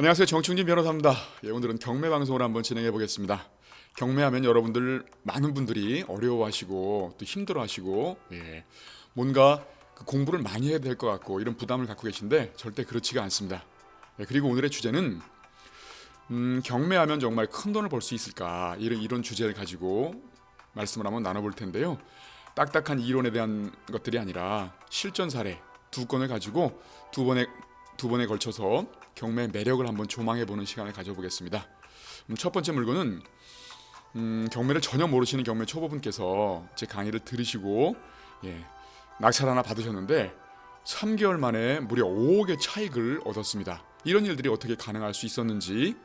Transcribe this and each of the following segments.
안녕하세요. 정충진 변호사입니다. 오늘은 경매 방송을 한번 진행해 보겠습니다. 경매하면 여러분들 많은 분들이 어려워하시고 또 힘들어하시고 뭔가 그 공부를 많이 해야 될 것 같고 이런 부담을 갖고 계신데 절대 그렇지가 않습니다. 그리고 오늘의 주제는 경매하면 정말 큰 돈을 벌 수 있을까 이런 주제를 가지고 말씀을 한번 나눠볼 텐데요. 딱딱한 이론에 대한 것들이 아니라 실전 사례 두 건을 가지고 두 번에 걸쳐서 경매의 매력을 한번 조망해보는 시간을 가져보겠습니다. 첫 번째 물건은 경매를 전혀 모르시는 경매 초보분께서 제 강의를 들으시고 낙찰 하나 받으셨는데 3개월 만에 무려 5억의 차익을 얻었습니다. 이런 일들이 어떻게 가능할 수 있었는지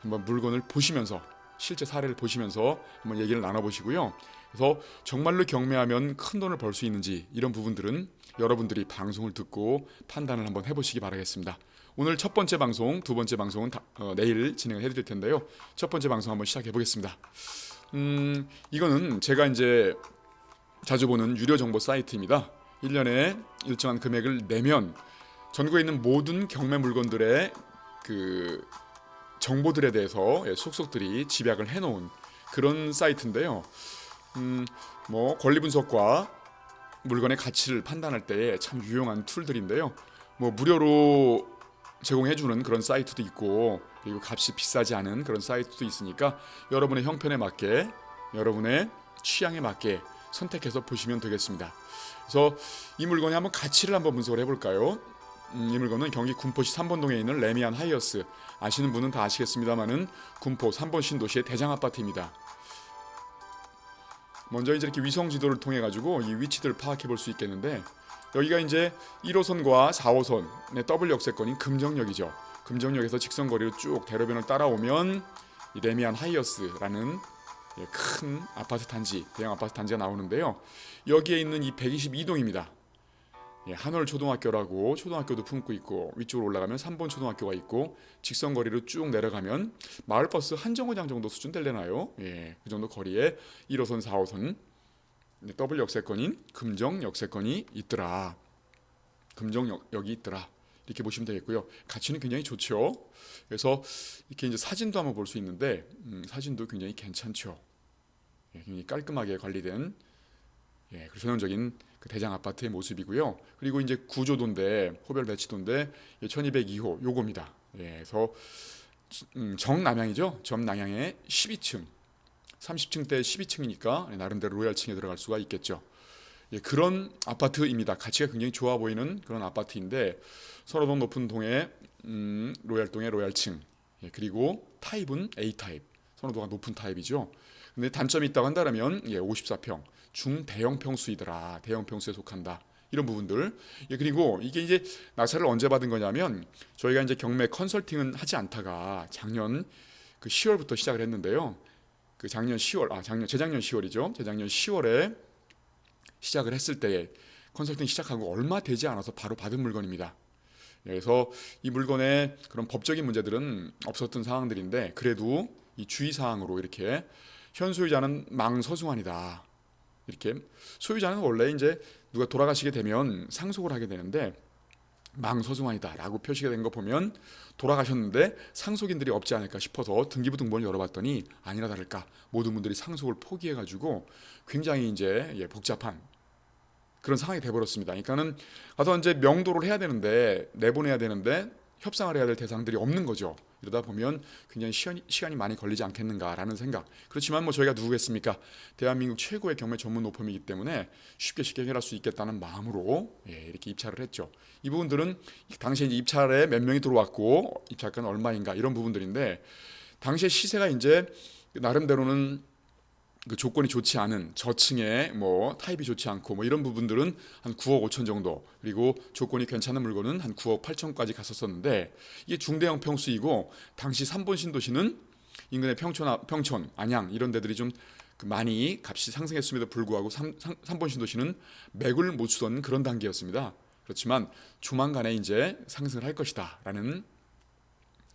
한번 물건을 보시면서 실제 사례를 보시면서 한번 얘기를 나눠보시고요. 그래서 정말로 경매하면 큰 돈을 벌 수 있는지 이런 부분들은 여러분들이 방송을 듣고 판단을 한번 해보시기 바라겠습니다. 오늘 첫 번째 방송, 두 번째 방송은 내일 진행을 해드릴 텐데요. 첫 번째 방송 한번 시작해 보겠습니다. 이거는 제가 이제 자주 보는 유료 정보 사이트입니다. 1년에 일정한 금액을 내면 전국에 있는 모든 경매 물건들의 그 정보들에 대해서 속속들이 집약을 해놓은 그런 사이트인데요. 뭐 권리 분석과 물건의 가치를 판단할 때 참 유용한 툴들인데요. 뭐 무료로 제공해주는 그런 사이트도 있고 그리고 값이 비싸지 않은 그런 사이트도 있으니까 여러분의 형편에 맞게 여러분의 취향에 맞게 선택해서 보시면 되겠습니다. 그래서 이 물건의 한번 가치를 한번 분석을 해볼까요? 이 물건은 경기 군포시 3번동에 있는 레미안 하이어스, 아시는 분은 다 아시겠습니다만은 군포 3번 신도시의 대장 아파트입니다. 먼저 이제 이렇게 위성 지도를 통해 가지고 이 위치들을 파악해 볼 수 있겠는데, 여기가 이제 1호선과 4호선의 더블 역세권인 금정역이죠. 금정역에서 직선 거리로 쭉 대로변을 따라오면 이 레미안 하이어스라는 큰 아파트 단지, 대형 아파트 단지가 나오는데요. 여기에 있는 이 122동입니다. 한월 초등학교라고 초등학교도 품고 있고, 위쪽으로 올라가면 3번 초등학교가 있고, 직선 거리로 쭉 내려가면 마을버스 한 정거장 정도 수준 될래나요? 그 정도 거리에 1호선, 4호선 더블 역세권인 금정 역세권이 있더라. 금정역이 있더라. 이렇게 보시면 되겠고요. 가치는 굉장히 좋죠. 그래서 이렇게 이제 사진도 한번 볼 수 있는데, 사진도 굉장히 괜찮죠. 굉장히 깔끔하게 관리된 그 전형적인 그 대장 아파트의 모습이고요. 그리고 이제 구조도인데 호별 배치도인데 1202호 요겁니다. 그래서 정남향이죠. 정남향의 12층, 30층대 12층이니까 나름대로 로얄층에 들어갈 수가 있겠죠. 그런 아파트입니다. 가치가 굉장히 좋아 보이는 그런 아파트인데, 선호도 높은 동의 로얄동의 로얄층, 그리고 타입은 A 타입, 선호도가 높은 타입이죠. 근데 단점이 있다고 한다면 54평 중대형 평수이더라. 대형 평수에 속한다. 이런 부분들. 그리고 이게 이제 낙찰을 언제 받은 거냐면, 저희가 이제 경매 컨설팅은 하지 않다가 작년 그 10월부터 시작을 했는데요. 그 작년 10월, 재작년 10월이죠. 재작년 10월에 시작을 했을 때 컨설팅 시작하고 얼마 되지 않아서 바로 받은 물건입니다. 그래서 이 물건에 그런 법적인 문제들은 없었던 상황들인데, 그래도 이 주의사항으로 이렇게 현 소유자는 망서승환이다. 이렇게 소유자는 원래 이제 누가 돌아가시게 되면 상속을 하게 되는데, 망서승환이다라고 표시가 된 거 보면 돌아가셨는데 상속인들이 없지 않을까 싶어서 등기부 등본을 열어봤더니 아니라 다를까 모든 분들이 상속을 포기해가지고 굉장히 이제 복잡한 그런 상황이 돼버렸습니다. 그러니까는 가서 이제 명도를 해야 되는데, 내보내야 되는데 협상을 해야 될 대상들이 없는 거죠. 이러다 보면 굉장히 시간이 많이 걸리지 않겠는가라는 생각. 그렇지만 뭐 저희가 누구겠습니까? 대한민국 최고의 경매 전문 노펌이기 때문에 쉽게 해결할 수 있겠다는 마음으로 이렇게 입찰을 했죠. 이 부분들은 당시에 이제 입찰에 몇 명이 들어왔고 입찰가는 얼마인가 이런 부분들인데, 당시의 시세가 이제 나름대로는 그 조건이 좋지 않은 저층에 뭐 타입이 좋지 않고 뭐 이런 부분들은 한 9억 5천 정도, 그리고 조건이 괜찮은 물건은 한 9억 8천까지 갔었었는데, 이게 중대형 평수이고 당시 3번 신도시는 인근의 평촌, 안양 이런 데들이 좀 많이 값이 상승했음에도 불구하고 3번 신도시는 맥을 못 추던 그런 단계였습니다. 그렇지만 조만간에 이제 상승을 할 것이다라는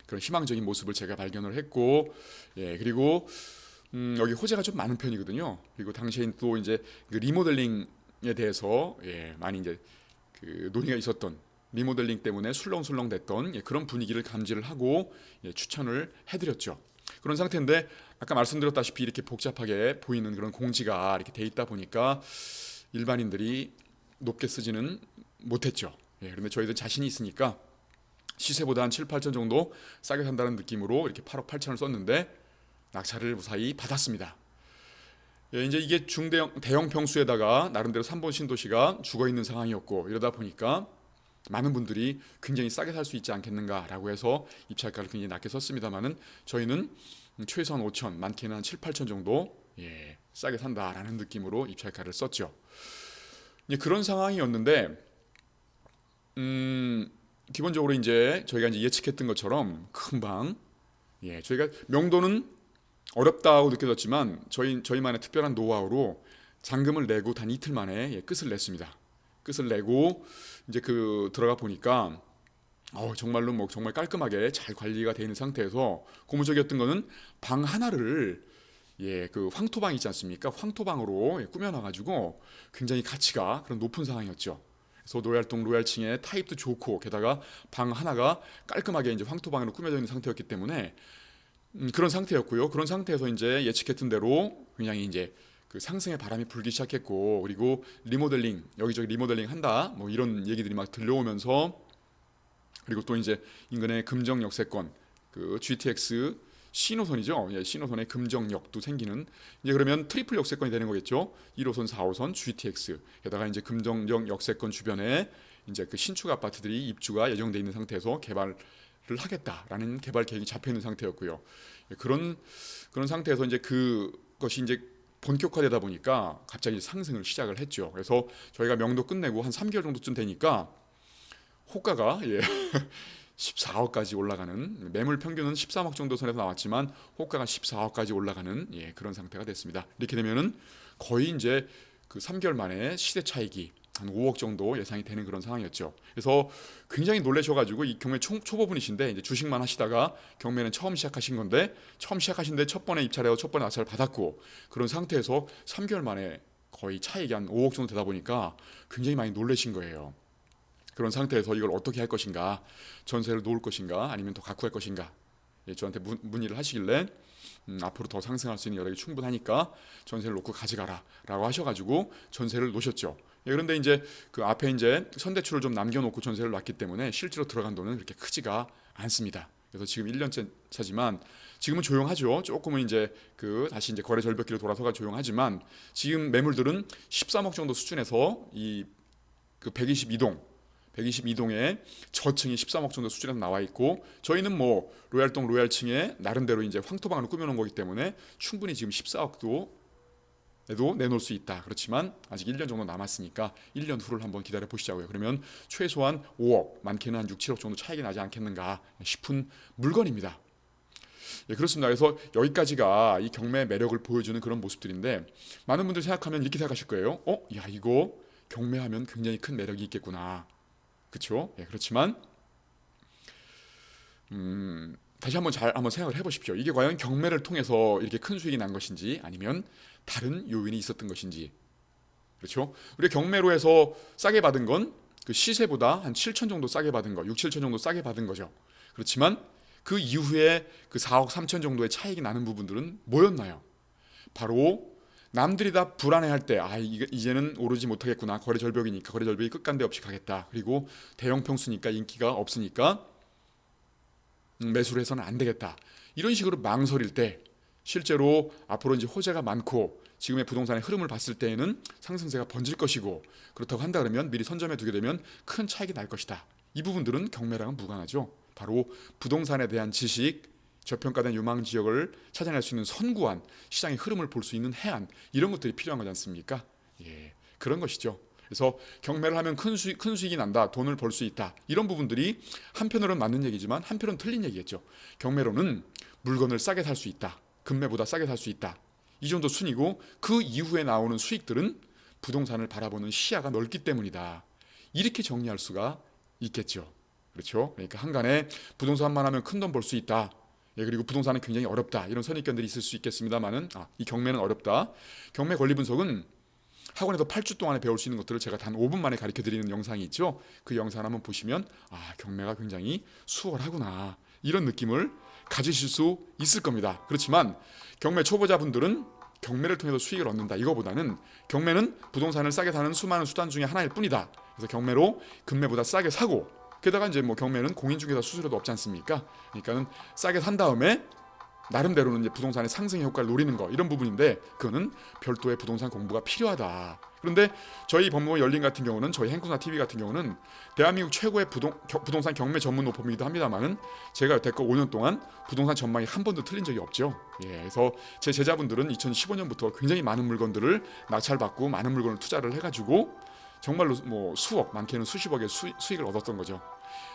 그런 희망적인 모습을 제가 발견을 했고, 그리고 여기 호재가 좀 많은 편이거든요. 그리고 당시엔 또 이제 그 리모델링에 대해서 많이 이제 그 논의가 있었던 리모델링 때문에 술렁술렁 됐던 그런 분위기를 감지를 하고 추천을 해드렸죠. 그런 상태인데 아까 말씀드렸다시피 이렇게 복잡하게 보이는 그런 공지가 이렇게 돼 있다 보니까 일반인들이 높게 쓰지는 못했죠. 그런데 저희들 자신이 있으니까 시세보다 한 7, 8천 정도 싸게 산다는 느낌으로 이렇게 8억 8천을 썼는데 낙찰을 무사히 받았습니다. 이제 이게 대형 평수에다가 나름대로 3번 신도시가 죽어 있는 상황이었고 이러다 보니까 많은 분들이 굉장히 싸게 살 수 있지 않겠는가라고 해서 입찰가를 굉장히 낮게 썼습니다만은 저희는 최소한 5천, 많게는 한 7, 8천 정도 싸게 산다라는 느낌으로 입찰가를 썼죠. 그런 상황이었는데 기본적으로 이제 저희가 이제 예측했던 것처럼 금방 저희가 명도는 어렵다고 느껴졌지만 저희만의 특별한 노하우로 잔금을 내고 단 이틀 만에 끝을 냈습니다. 끝을 내고 이제 들어가 보니까 정말로 정말 깔끔하게 잘 관리가 되어 있는 상태에서 고무적이었던 거는 방 하나를 그 황토방 있지 않습니까? 황토방으로 꾸며놔가지고 굉장히 가치가 그런 높은 상황이었죠. 그래서 로얄동 로얄층의 타입도 좋고 게다가 방 하나가 깔끔하게 이제 황토방으로 꾸며져 있는 상태였기 때문에 그런 상태였고요. 그런 상태에서 이제 예측했던 대로 굉장히 이제 그 상승의 바람이 불기 시작했고 그리고 리모델링 여기저기 리모델링 한다 뭐 이런 얘기들이 막 들려오면서 그리고 또 이제 인근의 금정 역세권 그 GTX C노선이죠. C노선의 금정역도 생기는 이제 그러면 트리플 역세권이 되는 거겠죠. 1호선, 4호선 GTX 게다가 이제 금정역 역세권 주변에 이제 그 신축 아파트들이 입주가 예정돼 있는 상태에서 개발을 하겠다라는 개발 계획이 잡혀 있는 상태였고요. 그런 상태에서 이제 그것이 이제 본격화되다 보니까 갑자기 상승을 시작을 했죠. 그래서 저희가 명도 끝내고 한 3개월 정도쯤 되니까 호가가 14억까지 올라가는 매물 평균은 13억 정도 선에서 나왔지만 호가가 14억까지 올라가는 그런 상태가 됐습니다. 이렇게 되면은 거의 이제 그 3개월 만에 시세 차익이 한 5억 정도 예상이 되는 그런 상황이었죠. 그래서 굉장히 놀라셔가지고 이 경매 초보분이신데 이제 주식만 하시다가 경매는 처음 시작하신 건데 처음 시작하신데 첫 번에 입찰해서 첫 번에 낙찰을 받았고 그런 상태에서 3개월 만에 거의 차익이 한 5억 정도 되다 보니까 굉장히 많이 놀라신 거예요. 그런 상태에서 이걸 어떻게 할 것인가, 전세를 놓을 것인가, 아니면 더 갖고 갈 것인가, 저한테 문의를 하시길래 앞으로 더 상승할 수 있는 여력이 충분하니까 전세를 놓고 가져가라라고 하셔가지고 전세를 놓으셨죠. 그런데 이제 그 앞에 이제 선대출을 좀 남겨놓고 전세를 놨기 때문에 실제로 들어간 돈은 그렇게 크지가 않습니다. 그래서 지금 1년째 차지만 지금은 조용하죠. 조금은 이제 다시 이제 거래 절벽기로 돌아서가 조용하지만 지금 매물들은 13억 정도 수준에서 그 122동에 저층이 13억 정도 수준에서 나와 있고 저희는 뭐 로얄동 로얄층에 나름대로 이제 황토방으로 꾸며놓은 거기 때문에 충분히 지금 14억도 내놓을 수 있다. 그렇지만 아직 1년 정도 남았으니까 1년 후를 한번 기다려 보시자고요. 그러면 최소한 5억, 많게는 한 6, 7억 정도 차익이 나지 않겠는가 싶은 물건입니다. 그렇습니다. 그래서 여기까지가 이 경매의 매력을 보여주는 그런 모습들인데 많은 분들 생각하면 이렇게 생각하실 거예요. 야 이거 경매하면 굉장히 큰 매력이 있겠구나. 그렇죠? 그렇지만 다시 한번 생각을 해보십시오. 이게 과연 경매를 통해서 이렇게 큰 수익이 난 것인지 아니면 다른 요인이 있었던 것인지. 그렇죠? 우리가 경매로 해서 싸게 받은 건 그 시세보다 한 7천 정도 싸게 받은 거, 6, 7천 정도 싸게 받은 거죠. 그렇지만 그 이후에 그 4억 3천 정도의 차익이 나는 부분들은 뭐였나요? 바로 남들이 다 불안해할 때 이제는 오르지 못하겠구나. 거래 절벽이니까 거래 절벽이 끝간데 없이 가겠다. 그리고 대형 평수니까 인기가 없으니까 매수를 해서는 안 되겠다. 이런 식으로 망설일 때 실제로 앞으로 이제 호재가 많고 지금의 부동산의 흐름을 봤을 때에는 상승세가 번질 것이고 그렇다고 한다 그러면 미리 선점해 두게 되면 큰 차익이 날 것이다. 이 부분들은 경매랑은 무관하죠. 바로 부동산에 대한 지식, 저평가된 유망 지역을 찾아낼 수 있는 선구안, 시장의 흐름을 볼 수 있는 해안 이런 것들이 필요한 거지 않습니까? 그런 것이죠. 그래서 경매를 하면 큰 수익이 난다, 돈을 벌 수 있다 이런 부분들이 한편으로는 맞는 얘기지만 한편으로는 틀린 얘기겠죠. 경매로는 물건을 싸게 살 수 있다, 금매보다 싸게 살 수 있다 이 정도 순이고 그 이후에 나오는 수익들은 부동산을 바라보는 시야가 넓기 때문이다. 이렇게 정리할 수가 있겠죠. 그렇죠? 그러니까 한간에 부동산만 하면 큰 돈 벌 수 있다. 그리고 부동산은 굉장히 어렵다. 이런 선입견들이 있을 수 있겠습니다만은 이 경매는 어렵다. 경매 권리 분석은 학원에서 8주 동안에 배울 수 있는 것들을 제가 단 5분 만에 가르쳐 드리는 영상이 있죠. 그 영상 한번 보시면 경매가 굉장히 수월하구나 이런 느낌을 가지실 수 있을 겁니다. 그렇지만 경매 초보자분들은 경매를 통해서 수익을 얻는다 이거보다는 경매는 부동산을 싸게 사는 수많은 수단 중에 하나일 뿐이다. 그래서 경매로 금매보다 싸게 사고, 게다가 이제 뭐 경매는 공인중개사 수수료도 없지 않습니까? 그러니까는 싸게 산 다음에 나름대로는 이제 부동산의 상승 효과를 노리는 거 이런 부분인데, 그거는 별도의 부동산 공부가 필요하다. 그런데 저희 법무부 열린 같은 경우는, 저희 행군사 TV 같은 경우는 대한민국 최고의 부동산 경매 전문 노펌이기도 합니다만은 제가 여태껏 5년 동안 부동산 전망이 한 번도 틀린 적이 없죠. 그래서 제 제자분들은 2015년부터 굉장히 많은 물건들을 낙찰받고 많은 물건을 투자를 해가지고 정말로 뭐 수억, 많게는 수십억의 수익을 얻었던 거죠.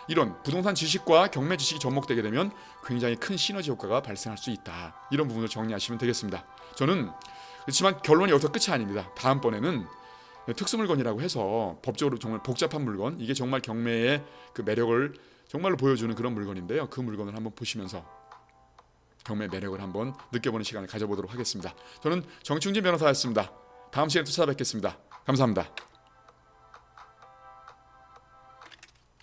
이런 부동산 지식과 경매 지식이 접목되게 되면 굉장히 큰 시너지 효과가 발생할 수 있다. 이런 부분을 정리하시면 되겠습니다. 저는 그렇지만 결론이 여기서 끝이 아닙니다. 다음번에는 특수물건이라고 해서 법적으로 정말 복잡한 물건, 이게 정말 경매의 그 매력을 정말로 보여주는 그런 물건인데요. 그 물건을 한번 보시면서 경매 매력을 한번 느껴보는 시간을 가져보도록 하겠습니다. 저는 정충진 변호사였습니다. 다음 시간에 또 찾아뵙겠습니다. 감사합니다.